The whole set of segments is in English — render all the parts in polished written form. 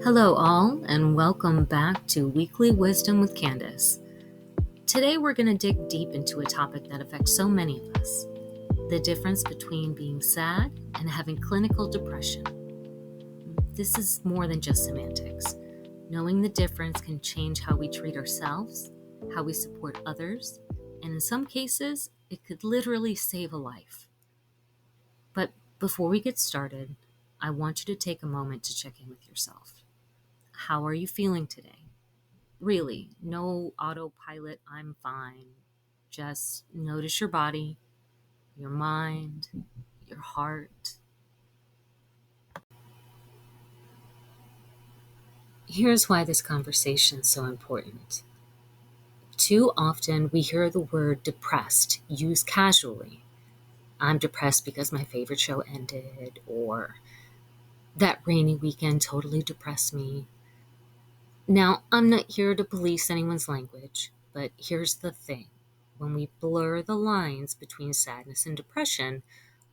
Hello, all, and welcome back to Weekly Wisdom with Candace. Today, we're going to dig deep into a topic that affects so many of us: the difference between being sad and having clinical depression. This is more than just semantics. Knowing the difference can change how we treat ourselves, how we support others, and in some cases, it could literally save a life. But before we get started, I want you to take a moment to check in with yourself. How are you feeling today? Really, no autopilot, I'm fine. Just notice your body, your mind, your heart. Here's why this conversation is so important. Too often we hear the word depressed used casually. I'm depressed because my favorite show ended, or that rainy weekend totally depressed me. Now, I'm not here to police anyone's language, but here's the thing. When we blur the lines between sadness and depression,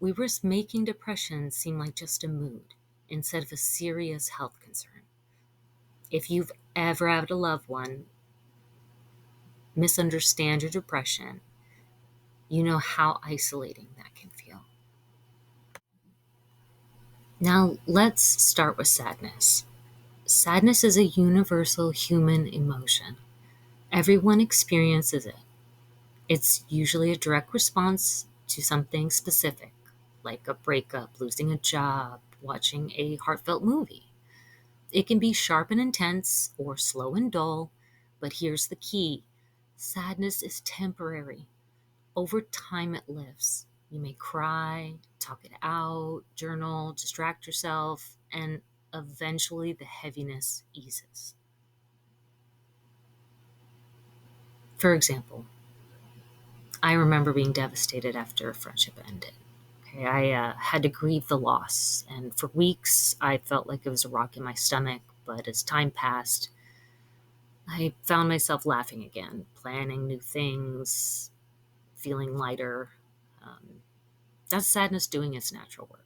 we risk making depression seem like just a mood instead of a serious health concern. If you've ever had a loved one misunderstand your depression, you know how isolating that can feel. Now, let's start with sadness. Sadness is a universal human emotion. Everyone experiences it. It's usually a direct response to something specific, like a breakup, losing a job, watching a heartfelt movie. It can be sharp and intense or slow and dull, but here's the key: sadness is temporary. Over time, it lifts. You may cry, talk it out, journal, distract yourself, and eventually the heaviness eases. For example, I remember being devastated after a friendship ended. Okay, I had to grieve the loss, and for weeks I felt like it was a rock in my stomach. But as time passed, I found myself laughing again, planning new things, feeling lighter. Um, that's sadness doing its natural work.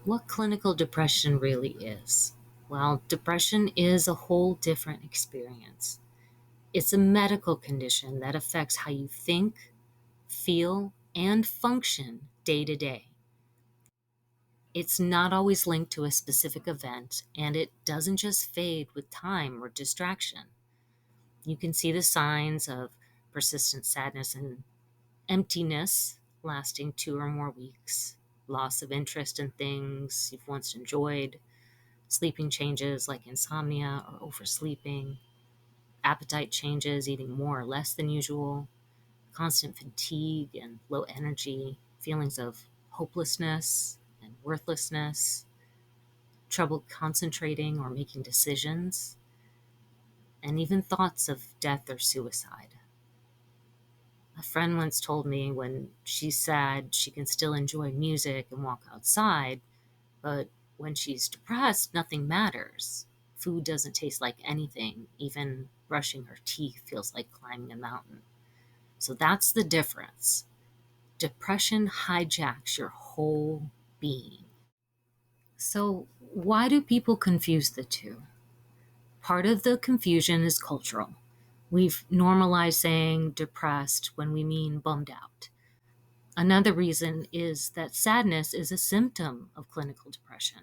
What clinical depression really is? Well, depression is a whole different experience. It's a medical condition that affects how you think, feel, and function day to day. It's not always linked to a specific event, and it doesn't just fade with time or distraction. You can see the signs of persistent sadness and emptiness lasting 2 or more weeks, loss of interest in things you've once enjoyed, sleeping changes like insomnia or oversleeping, appetite changes, eating more or less than usual, constant fatigue and low energy, feelings of hopelessness and worthlessness, trouble concentrating or making decisions, and even thoughts of death or suicide. A friend once told me when she's sad, she can still enjoy music and walk outside, but when she's depressed, nothing matters. Food doesn't taste like anything. Even brushing her teeth feels like climbing a mountain. So that's the difference. Depression hijacks your whole being. So, why do people confuse the two? Part of the confusion is cultural. We've normalized saying depressed when we mean bummed out. Another reason is that sadness is a symptom of clinical depression,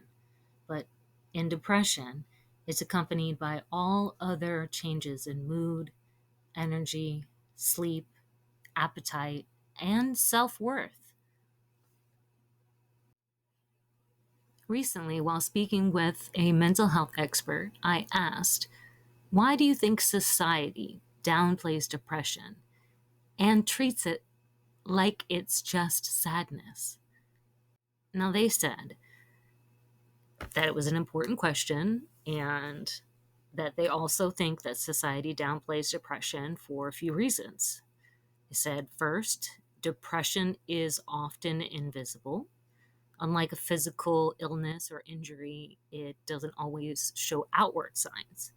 but in depression, it's accompanied by all other changes in mood, energy, sleep, appetite, and self worth. Recently, while speaking with a mental health expert, I asked, why do you think society downplays depression and treats it like it's just sadness? Now, they said that it was an important question and that they also think that society downplays depression for a few reasons. They said, first, depression is often invisible. Unlike a physical illness or injury, it doesn't always show outward signs.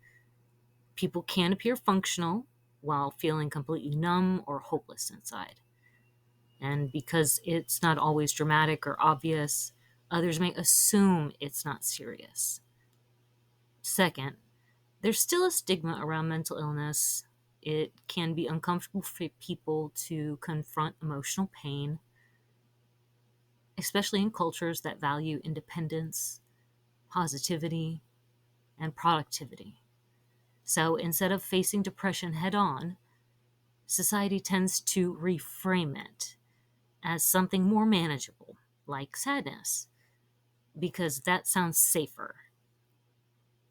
People can appear functional while feeling completely numb or hopeless inside. And because it's not always dramatic or obvious, Others may assume it's not serious. Second, there's still a stigma around mental illness. It can be uncomfortable for people to confront emotional pain, especially in cultures that value independence, positivity, and productivity. So instead of facing depression head on, society tends to reframe it as something more manageable, like sadness, because that sounds safer.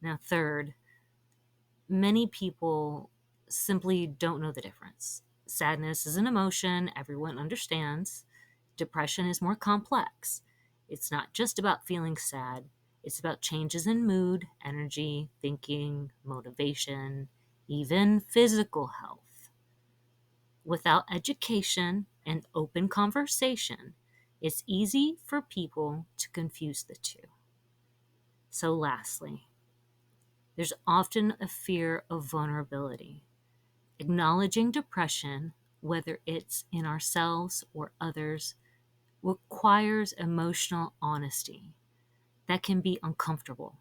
Now, third, many people simply don't know the difference. Sadness is an emotion everyone understands. Depression is more complex. It's not just about feeling sad, it's about changes in mood, energy, thinking, motivation, even physical health. Without education and open conversation, it's easy for people to confuse the two. So, lastly, there's often a fear of vulnerability. Acknowledging depression, whether it's in ourselves or others, requires emotional honesty. That can be uncomfortable.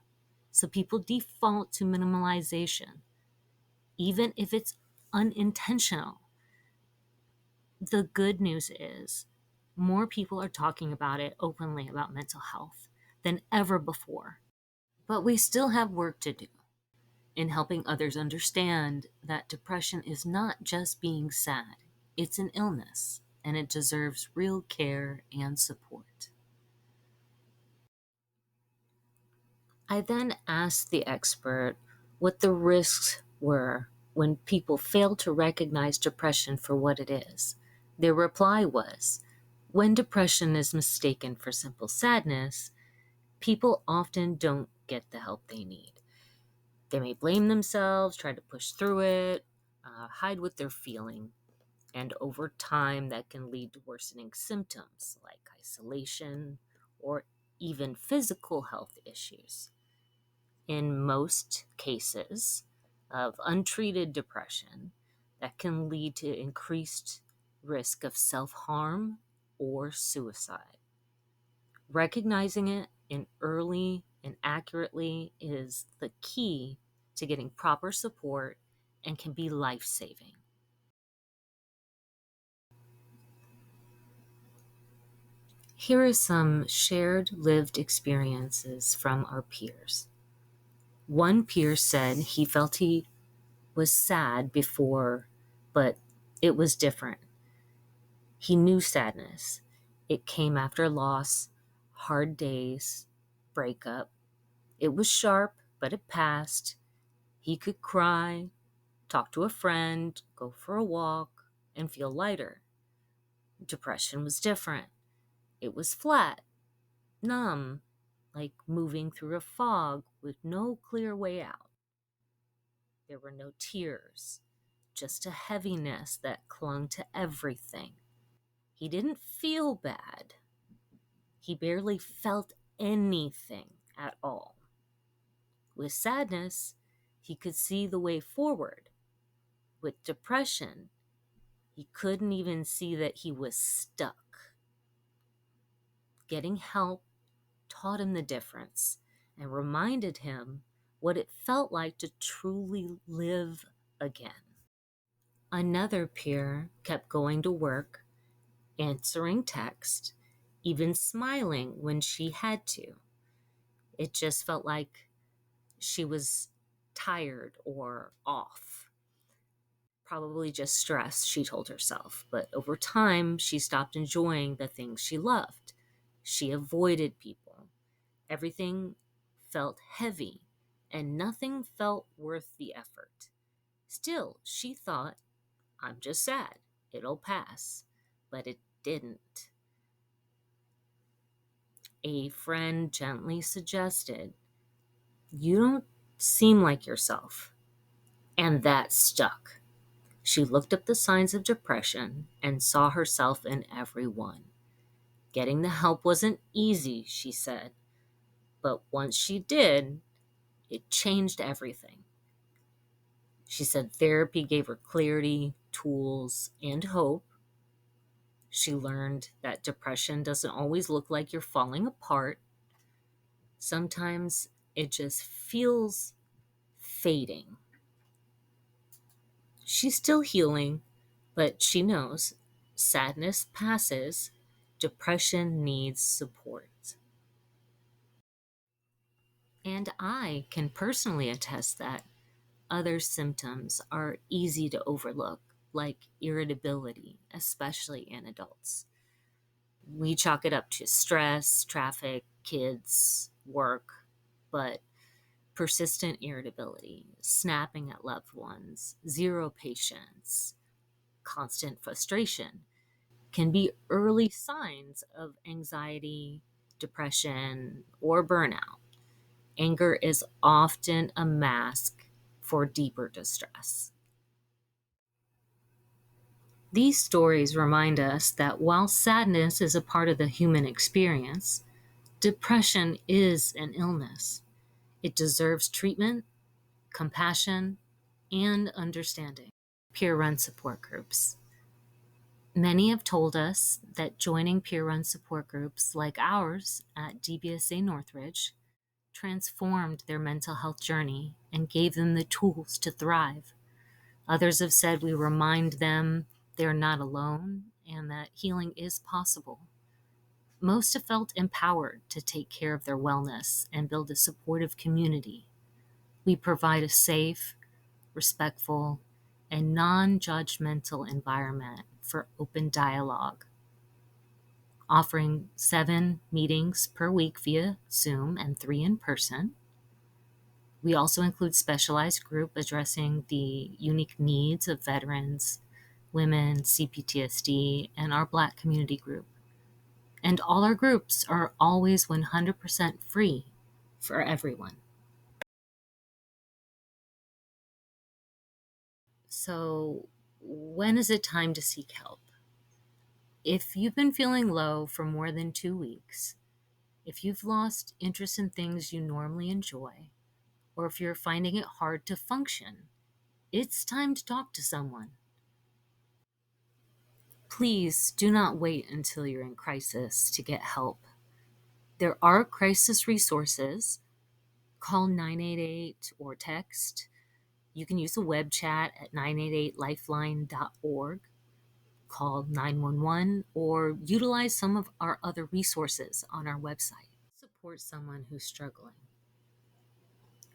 So people default to minimalization, even if it's unintentional. The good news is more people are talking about it openly about mental health than ever before. But we still have work to do in helping others understand that depression is not just being sad, it's an illness and it deserves real care and support. I then asked the expert what the risks were when people fail to recognize depression for what it is. Their reply was, when depression is mistaken for simple sadness, people often don't get the help they need. They may blame themselves, try to push through it, hide what they're feeling, and over time that can lead to worsening symptoms like isolation or even physical health issues. In most cases of untreated depression, that can lead to increased risk of self-harm or suicide. Recognizing it in early and accurately is the key to getting proper support and can be life-saving. Here are some shared lived experiences from our peers. One peer said he felt he was sad before, but it was different. He knew sadness. It came after loss, hard days, breakup. It was sharp, but it passed. He could cry, talk to a friend, go for a walk, and feel lighter. Depression was different. It was flat, numb, like moving through a fog with no clear way out. There were no tears, just a heaviness that clung to everything. He didn't feel bad. He barely felt anything at all. With sadness, he could see the way forward. With depression, he couldn't even see that he was stuck. Getting help taught him the difference and reminded him what it felt like to truly live again. Another peer kept going to work, answering text, even smiling when she had to. It just felt like she was tired or off. Probably just stress, she told herself. But over time, she stopped enjoying the things she loved. She avoided people. Everything felt heavy, and nothing felt worth the effort. Still, she thought, I'm just sad. It'll pass. But it didn't. A friend gently suggested, you don't seem like yourself. And that stuck. She looked up the signs of depression and saw herself in every one. Getting the help wasn't easy, she said, but once she did, it changed everything. She said therapy gave her clarity, tools, and hope. She learned that depression doesn't always look like you're falling apart. Sometimes it just feels fading. She's still healing, but she knows sadness passes, depression needs support. And I can personally attest that other symptoms are easy to overlook, like irritability, especially in adults. We chalk it up to stress, traffic, kids, work, but persistent irritability, snapping at loved ones, zero patience, constant frustration can be early signs of anxiety, depression, or burnout. Anger is often a mask for deeper distress. These stories remind us that while sadness is a part of the human experience, depression is an illness. It deserves treatment, compassion, and understanding. Peer run support groups. Many have told us that joining peer run support groups like ours at DBSA Northridge transformed their mental health journey and gave them the tools to thrive. Others have said we remind them they're not alone and that healing is possible. Most have felt empowered to take care of their wellness and build a supportive community. We provide a safe, respectful, and non judgmental environment for open dialogue, offering 7 meetings per week via Zoom and 3 in person. We also include specialized group addressing the unique needs of veterans, women, CPTSD, and our Black community group. And all our groups are always 100% free for everyone. So, when is it time to seek help? If you've been feeling low for more than 2 weeks, if you've lost interest in things you normally enjoy, or if you're finding it hard to function, it's time to talk to someone. Please do not wait until you're in crisis to get help. There are crisis resources. Call 988 or text. You can use a web chat at 988lifeline.org. Call 911 or utilize some of our other resources on our website. Support someone who's struggling.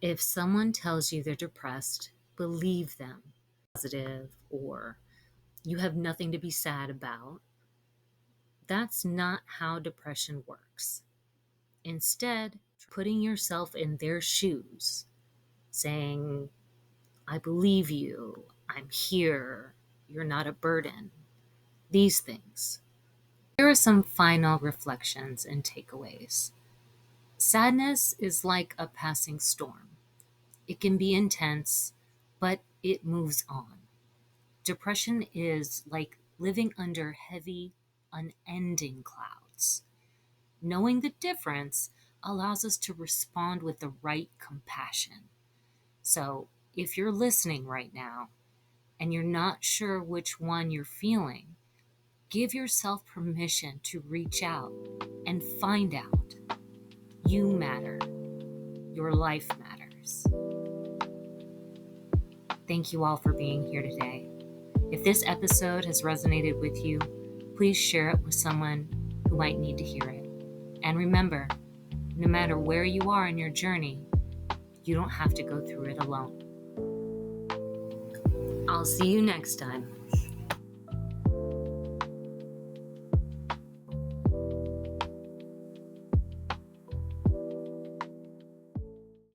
If someone tells you they're depressed, believe them. Positive or you have nothing to be sad about. That's not how depression works. Instead, putting yourself in their shoes, saying, I believe you, I'm here, you're not a burden, these things. Here are some final reflections and takeaways. Sadness is like a passing storm. It can be intense, but it moves on. Depression is like living under heavy, unending clouds. Knowing the difference allows us to respond with the right compassion. So, if you're listening right now and you're not sure which one you're feeling, give yourself permission to reach out and find out. You matter. Your life matters. Thank you all for being here today. If this episode has resonated with you, please share it with someone who might need to hear it. And remember, no matter where you are in your journey, you don't have to go through it alone. I'll see you next time.